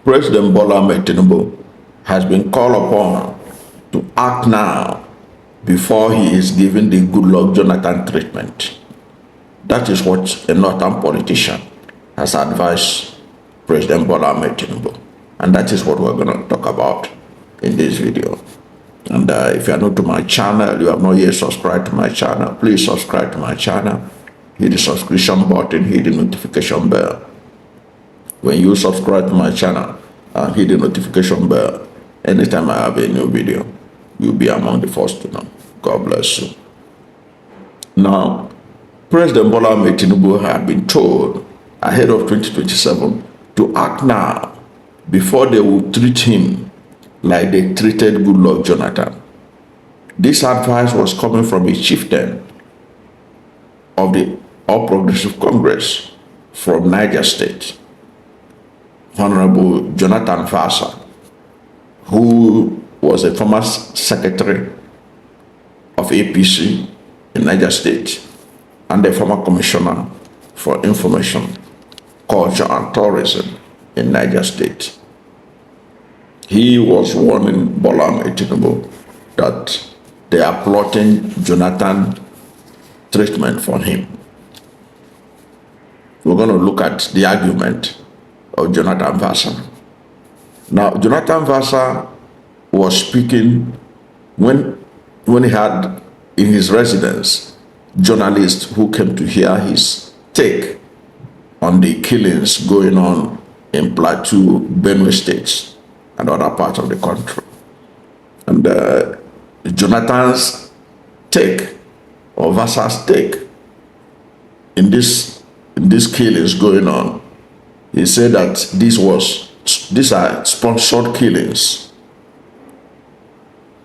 President Tinubu has been called upon to act now before he is given the Goodluck Jonathan treatment. That is what a northern politician has advised President Tinubu. And that is what we're going to talk about in this video. And if you are new to my channel, you have not yet subscribed to my channel, please subscribe to my channel. Hit the subscription button, hit the notification bell. When you subscribe to my channel and hit the notification bell, anytime I have a new video, you'll be among the first to know. God bless you. Now, President Tinubu had been told ahead of 2027 to act now before they will treat him like they treated Goodluck Jonathan. This advice was coming from a chieftain of the All Progressives Congress from Niger State, Honorable Jonathan Vatsa, who was a former secretary of APC in Niger State and a former commissioner for information, culture and tourism in Niger State. He was warning Tinubu that they are plotting Jonathan treatment for him. We're going to look at the argument of Jonathan Vatsa. Now, Jonathan Vatsa was speaking when he had in his residence journalists who came to hear his take on the killings going on in Plateau, Benue states, and other parts of the country. And Jonathan's take, or Vatsa's take, in this killings going on, he said that these are sponsored killings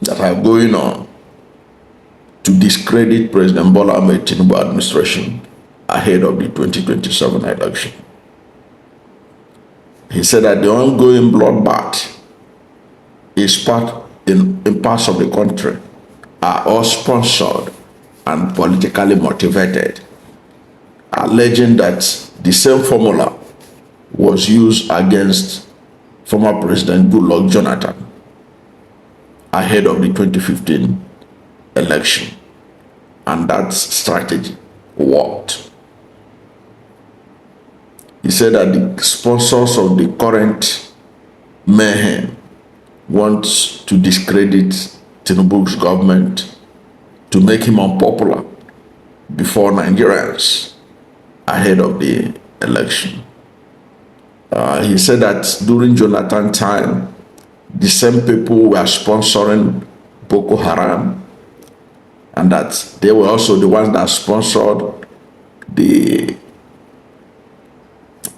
that are going on to discredit President Tinubu administration ahead of the 2027 election. He said that the ongoing bloodbath is in parts of the country are all sponsored and politically motivated, alleging that the same formula was used against former President Goodluck Jonathan ahead of the 2015 election, and that strategy worked. He said that the sponsors of the current mayhem want to discredit Tinubu's government to make him unpopular before Nigerians ahead of the election. He said that during Jonathan's time, the same people were sponsoring Boko Haram, and that they were also the ones that sponsored the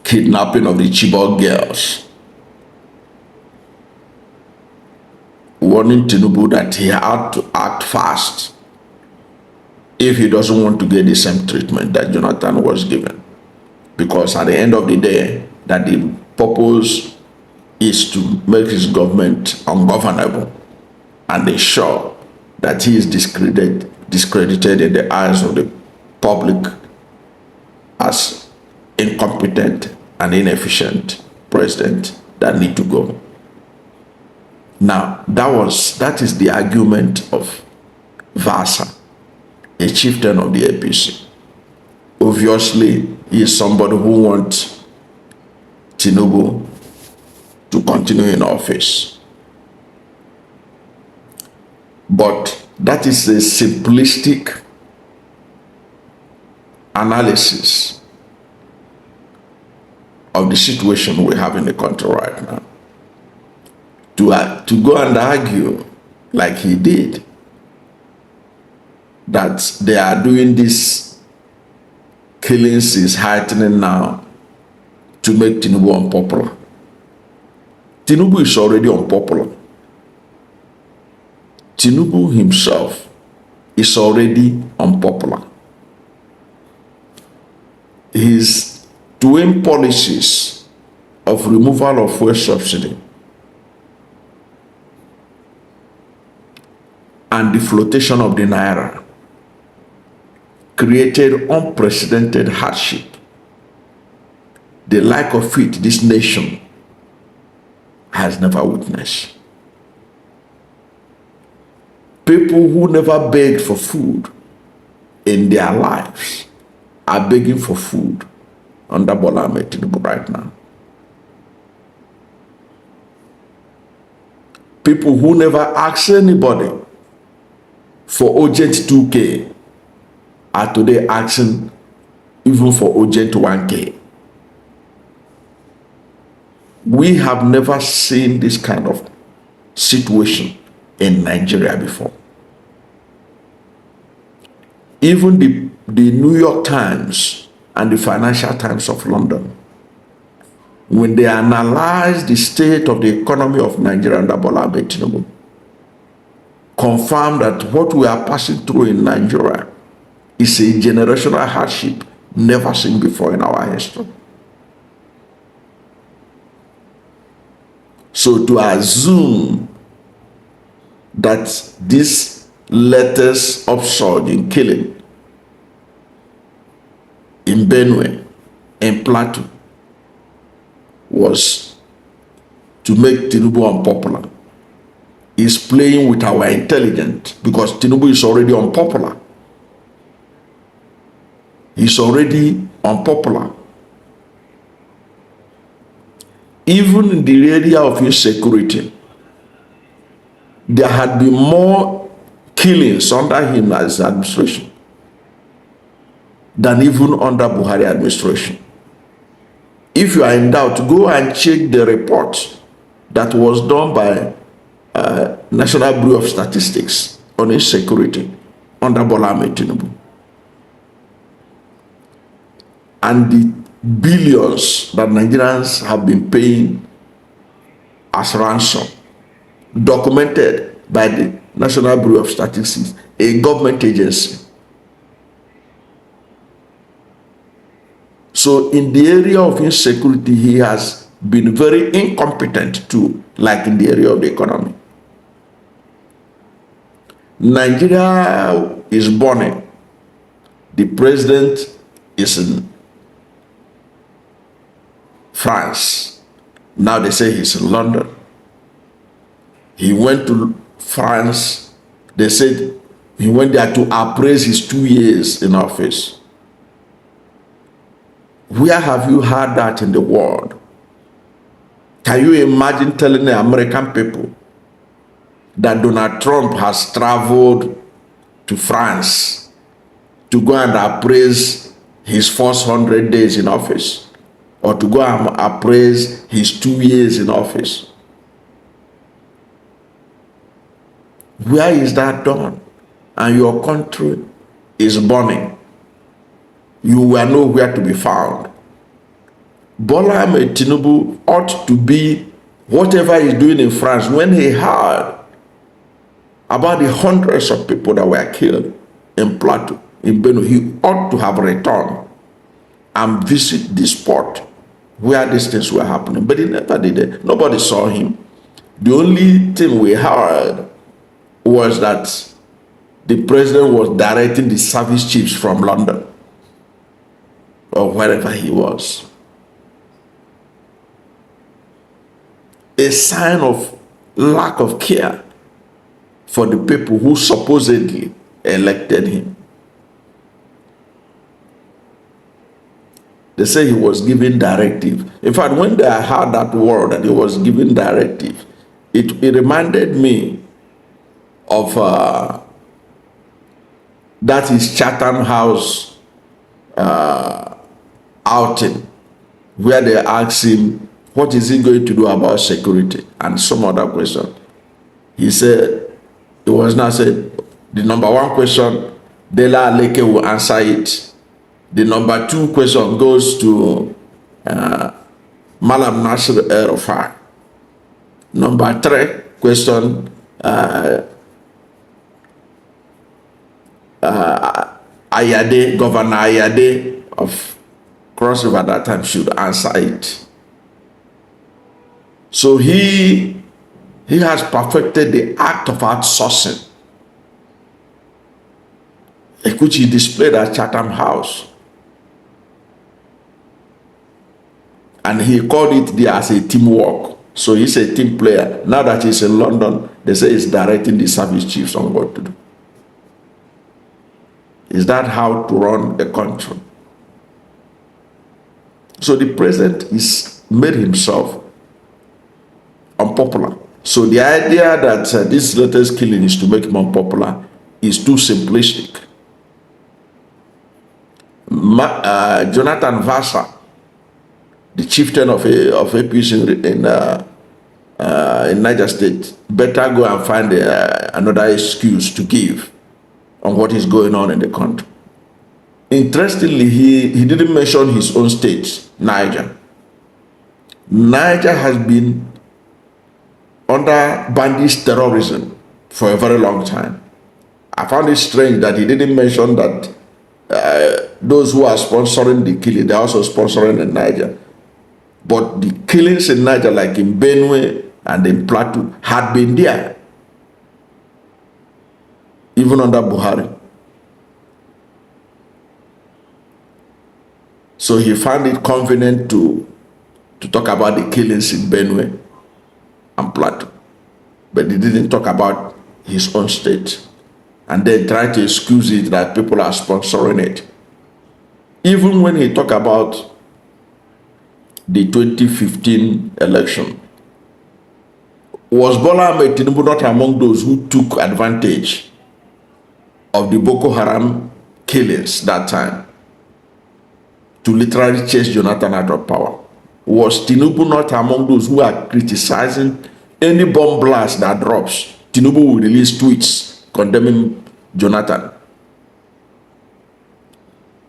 kidnapping of the Chibok girls, warning Tinubu that he had to act fast if he doesn't want to get the same treatment that Jonathan was given. Because at the end of the day, that the purpose is to make his government ungovernable and ensure that he is discredited in the eyes of the public as incompetent and inefficient president that need to go. Now, that is the argument of Vatsa, a chieftain of the APC. Obviously, he is somebody who wants Tinubu to continue in office. But that is a simplistic analysis of the situation we have in the country right now. To go and argue like he did that they are doing this killings is heightening now to make Tinubu unpopular. Tinubu is already unpopular. Tinubu himself is already unpopular. His twin policies of removal of fuel subsidy and the flotation of the naira created unprecedented hardship, the like of it this nation has never witnessed. People who never begged for food in their lives are begging for food under Bola Ahmed Tinubu right now. People who never asked anybody for urgent 2K are today asking even for urgent 1K. We have never seen this kind of situation in Nigeria before. Even the New York Times and the Financial Times of London, when they analyzed the state of the economy of Nigeria under Bola Ahmed Tinubu, confirmed that what we are passing through in Nigeria is a generational hardship never seen before in our history. So to assume that this latest upsurge in killing in Benue, in Plateau, was to make Tinubu unpopular is playing with our intelligence, because Tinubu is already unpopular. He's already unpopular. Even in the area of insecurity, there had been more killings under him as administration than even under Buhari administration. If you are in doubt, go and check the report that was done by National Bureau of Statistics on insecurity under Bola Ahmed Tinubu. And the billions that Nigerians have been paying as ransom, documented by the National Bureau of Statistics, a government agency. So in the area of insecurity, he has been very incompetent too, like in the area of the economy. Nigeria is burning. The president is in France. Now they say he's in London. He went to France. They said he went there to appraise his 2 years in office. Where have you heard that in the world? Can you imagine telling the American people that Donald Trump has traveled to France to go and appraise his first 100 days in office, or to go and appraise his 2 years in office? Where is that done? And your country is burning. You were nowhere to be found. Bola Ahmed Tinubu ought to be whatever he's doing in France. When he heard about the hundreds of people that were killed in Plateau, in Benue, he ought to have returned and visit the spot where these things were happening. But he never did it. Nobody saw him. The only thing we heard was that the president was directing the service chiefs from London or wherever he was. A sign of lack of care for the people who supposedly elected him. They say he was giving directive. In fact, when I heard that word that he was giving directive, it reminded me of that is Chatham House outing, where they asked him, what is he going to do about security and some other question. He said, it was not said, the number one question, Dela Aleke will answer it. The number two question goes to Malam Nasir El-Rufai. Number three question, Ayade, Governor Ayade of Cross River at that time should answer it. So he has perfected the act of outsourcing, which he displayed at Chatham House. And he called it there as a teamwork. So he's a team player. Now that he's in London, they say he's directing the service chiefs on what to do. Is that how to run a country? So the president is made himself unpopular. So the idea that this latest killing is to make him unpopular is too simplistic. Jonathan Vatsa, the chieftain of APC in Niger State, better go and find another excuse to give on what is going on in the country. Interestingly, he didn't mention his own state, Niger. Niger has been under bandit terrorism for a very long time. I found it strange that he didn't mention that those who are sponsoring the killing, they're also sponsoring in Niger. But the killings in Niger, like in Benue and in Plateau, had been there, even under Buhari. So he found it convenient to talk about the killings in Benue and Plateau. But he didn't talk about his own state. And then tried to excuse it that people are sponsoring it. Even when he talked about the 2015 election, was Bola Ahmed Tinubu not among those who took advantage of the Boko Haram killings that time to literally chase Jonathan out of power? Was Tinubu not among those who are criticizing any bomb blast that drops? Tinubu will release tweets condemning Jonathan.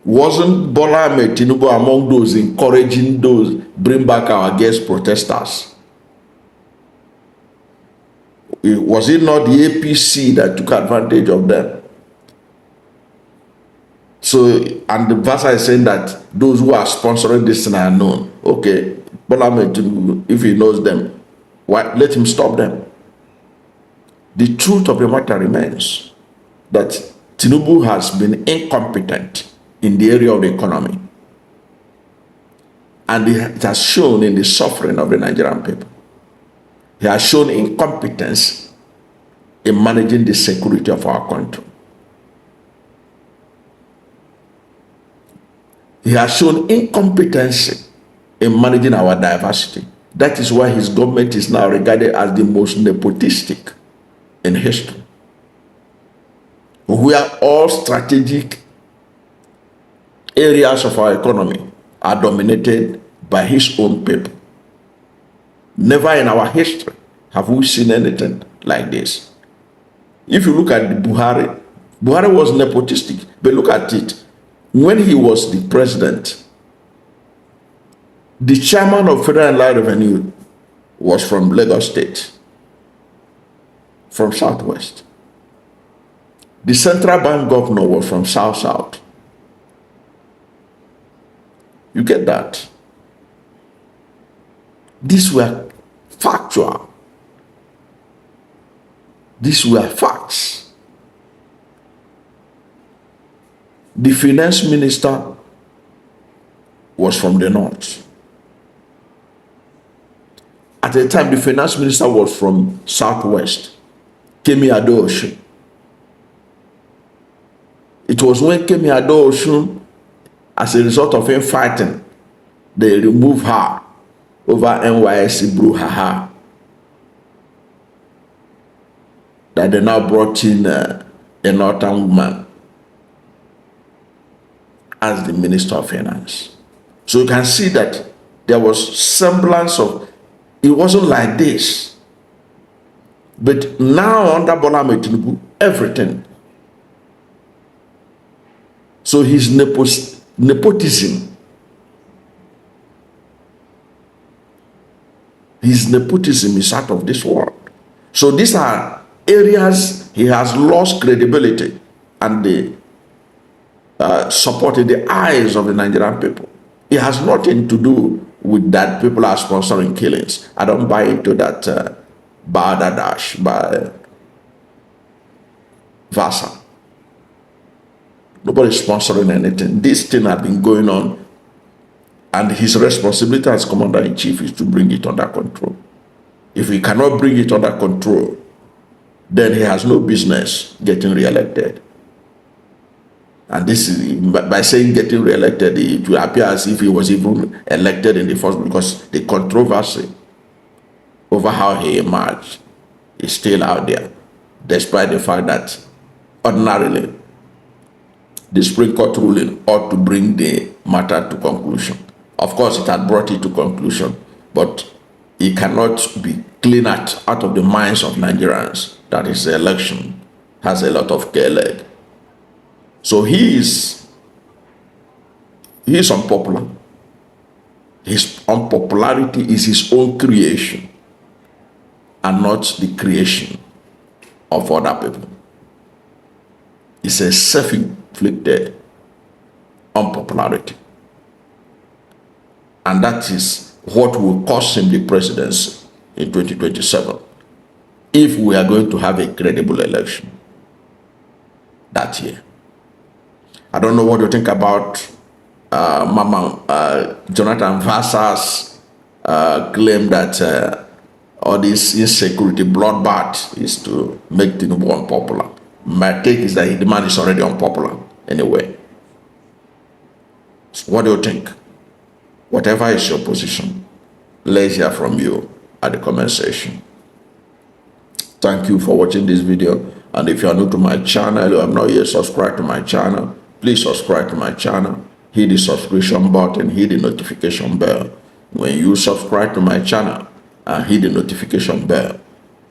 Wasn't Bola Ahmed Tinubu among those encouraging those bring back our guest protesters? Was it not the APC that took advantage of them? So, and the Vatsa is saying that those who are sponsoring this thing are known. Okay, Bola Ahmed Tinubu, if he knows them, why, let him stop them. The truth of the matter remains that Tinubu has been incompetent in the area of the economy. And it has shown in the suffering of the Nigerian people. He has shown incompetence in managing the security of our country. He has shown incompetence in managing our diversity. That is why his government is now regarded as the most nepotistic in history. We are all strategic areas of our economy are dominated by his own people. Never in our history have we seen anything like this. If you look at the Buhari was nepotistic, but look at it. When he was the president, the chairman of Federal Land Revenue was from Lagos State, from Southwest. The central bank governor was from South. You get that? These were factual. These were facts. The finance minister was from the north. At the time, the finance minister was from Southwest, Kemi Adeosun. It was when Kemi Adeosun, as a result of him fighting, they removed her over NYSC brouhaha, that they now brought in a northern woman as the Minister of Finance. So you can see that there was semblance of, it wasn't like this. But now under Bola Ahmed Tinubu, everything. So his nepotism, his nepotism is out of this world. So these are areas he has lost credibility and the support in the eyes of the Nigerian people. It has nothing to do with that people are sponsoring killings. I don't buy into that Badadash by Vatsa. Nobody's sponsoring anything. This thing has been going on, and his responsibility as commander-in-chief is to bring it under control. If he cannot bring it under control, then he has no business getting re-elected. And this is, by saying getting re-elected, it will appear as if he was even elected in the first, because the controversy over how he emerged is still out there, despite the fact that ordinarily the Supreme Court ruling ought to bring the matter to conclusion. Of course, it had brought it to conclusion, but it cannot be cleaned out of the minds of Nigerians that his election has a lot of K-leg. So he is unpopular. His unpopularity is his own creation and not the creation of other people. It's a self-inflicted unpopularity. And that is what will cost him the presidency in 2027 if we are going to have a credible election that year. I don't know what you think about Jonathan Vatsa's claim that all this insecurity bloodbath is to make Tinubu unpopular. My take is that the man is already unpopular anyway. So what do you think? Whatever is your position, let's hear from you at the comment section. Thank you for watching this video. And if you are new to my channel, you have not yet subscribed to my channel, please subscribe to my channel. Hit the subscription button, hit the notification bell. When you subscribe to my channel and hit the notification bell,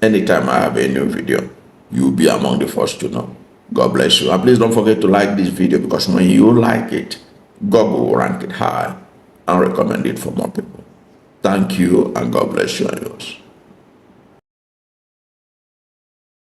anytime I have a new video, you'll be among the first to know. God bless you. And please don't forget to like this video, because when you like it, Google will rank it high and recommend it for more people. Thank you, and God bless you and yours.